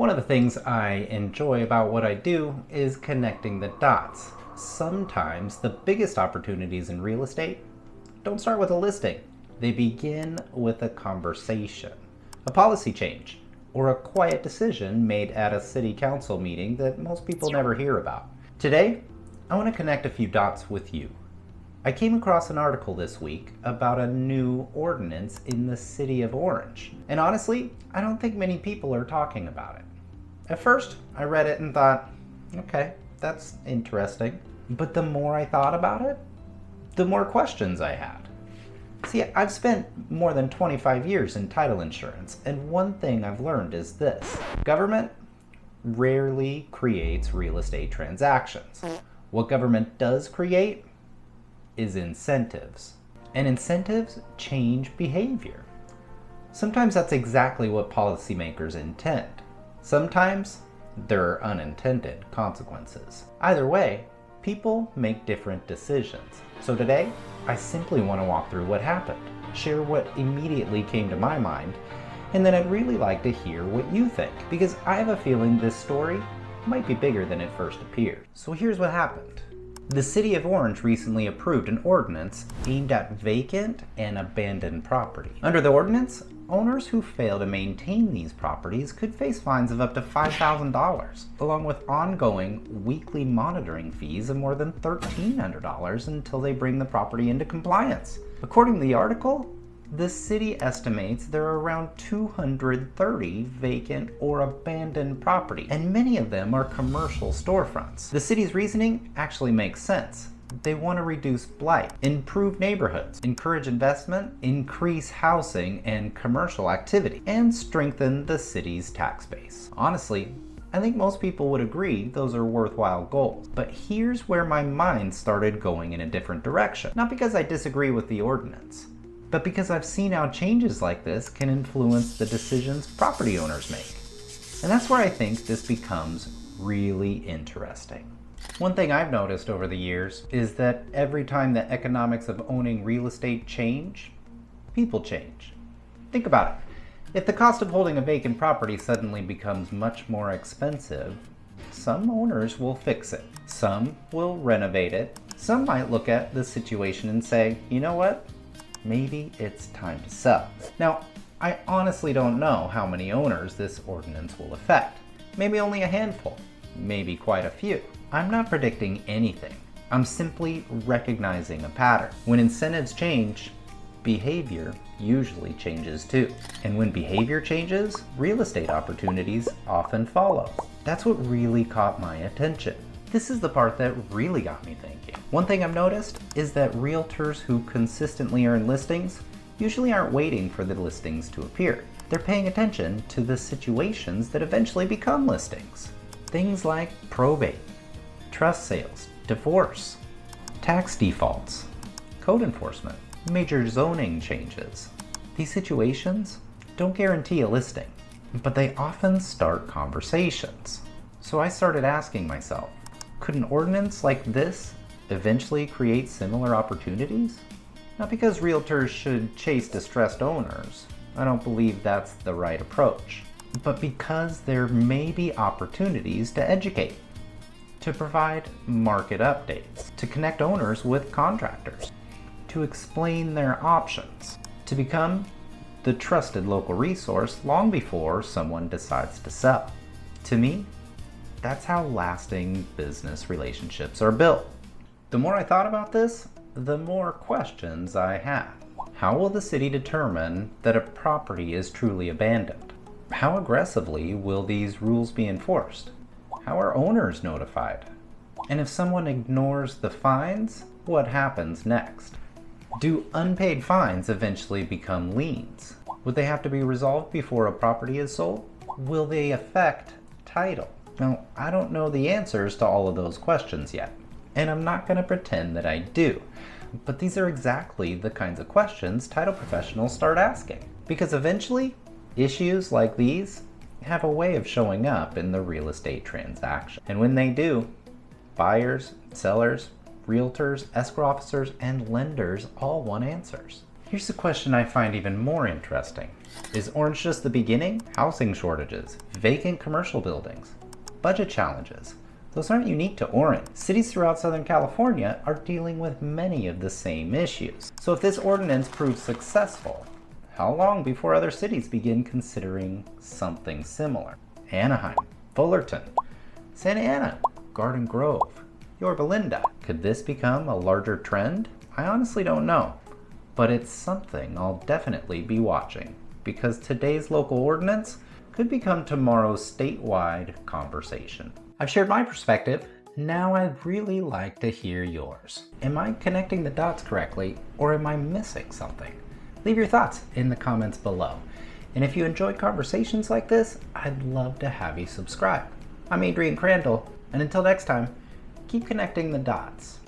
One of the things I enjoy about what I do is connecting the dots. Sometimes the biggest opportunities in real estate don't start with a listing. They begin with a conversation, a policy change, or a quiet decision made at a city council meeting that most people never hear about. Today, I want to connect a few dots with you. I came across an article this week about a new ordinance in the city of Orange. And honestly, I don't think many people are talking about it. At first, I read it and thought, okay, that's interesting. But the more I thought about it, the more questions I had. See, I've spent more than 25 years in title insurance, and one thing I've learned is this: government rarely creates real estate transactions. What government does create is incentives. And incentives change behavior. Sometimes that's exactly what policymakers intend. Sometimes there are unintended consequences. Either way, people make different decisions. So today, I simply want to walk through what happened, share what immediately came to my mind, and then I'd really like to hear what you think, because I have a feeling this story might be bigger than it first appeared. So here's what happened. The City of Orange recently approved an ordinance aimed at vacant and abandoned property. Under the ordinance, owners who fail to maintain these properties could face fines of up to $5,000, along with ongoing weekly monitoring fees of more than $1,300 until they bring the property into compliance. According to the article, the city estimates there are around 230 vacant or abandoned property, and many of them are commercial storefronts. The city's reasoning actually makes sense. They want to reduce blight, improve neighborhoods, encourage investment, increase housing and commercial activity, and strengthen the city's tax base. Honestly, I think most people would agree those are worthwhile goals. But here's where my mind started going in a different direction. Not because I disagree with the ordinance, but because I've seen how changes like this can influence the decisions property owners make. And that's where I think this becomes really interesting. One thing I've noticed over the years is that every time the economics of owning real estate change, people change. Think about it. If the cost of holding a vacant property suddenly becomes much more expensive, some owners will fix it. Some will renovate it. Some might look at the situation and say, you know what? Maybe it's time to sell. Now, I honestly don't know how many owners this ordinance will affect. Maybe only a handful, maybe quite a few. I'm not predicting anything. I'm simply recognizing a pattern. When incentives change, behavior usually changes too. And when behavior changes, real estate opportunities often follow. That's what really caught my attention. This is the part that really got me thinking. One thing I've noticed is that realtors who consistently earn listings usually aren't waiting for the listings to appear. They're paying attention to the situations that eventually become listings. Things like probate, trust sales, divorce, tax defaults, code enforcement, major zoning changes. These situations don't guarantee a listing, but they often start conversations. So I started asking myself, could an ordinance like this eventually create similar opportunities? Not because realtors should chase distressed owners. I don't believe that's the right approach. But because there may be opportunities to educate, to provide market updates, to connect owners with contractors, to explain their options, to become the trusted local resource long before someone decides to sell. To me, that's how lasting business relationships are built. The more I thought about this, the more questions I had. How will the city determine that a property is truly abandoned? How aggressively will these rules be enforced? How are owners notified? And if someone ignores the fines, what happens next? Do unpaid fines eventually become liens? Would they have to be resolved before a property is sold? Will they affect title? Now, I don't know the answers to all of those questions yet, and I'm not going to pretend that I do. But these are exactly the kinds of questions title professionals start asking. Because eventually, issues like these have a way of showing up in the real estate transaction. And when they do, buyers, sellers, realtors, escrow officers, and lenders all want answers. Here's a question I find even more interesting. Is Orange just the beginning? Housing shortages, vacant commercial buildings, budget challenges. Those aren't unique to Orange. Cities throughout Southern California are dealing with many of the same issues. So if this ordinance proves successful, how long before other cities begin considering something similar? Anaheim, Fullerton, Santa Ana, Garden Grove, Yorba Linda. Could this become a larger trend? I honestly don't know, but it's something I'll definitely be watching, because today's local ordinance could become tomorrow's statewide conversation. I've shared my perspective. Now I'd really like to hear yours. Am I connecting the dots correctly, or am I missing something? Leave your thoughts in the comments below. And if you enjoy conversations like this, I'd love to have you subscribe. I'm Adrian Crandall, and until next time, keep connecting the dots.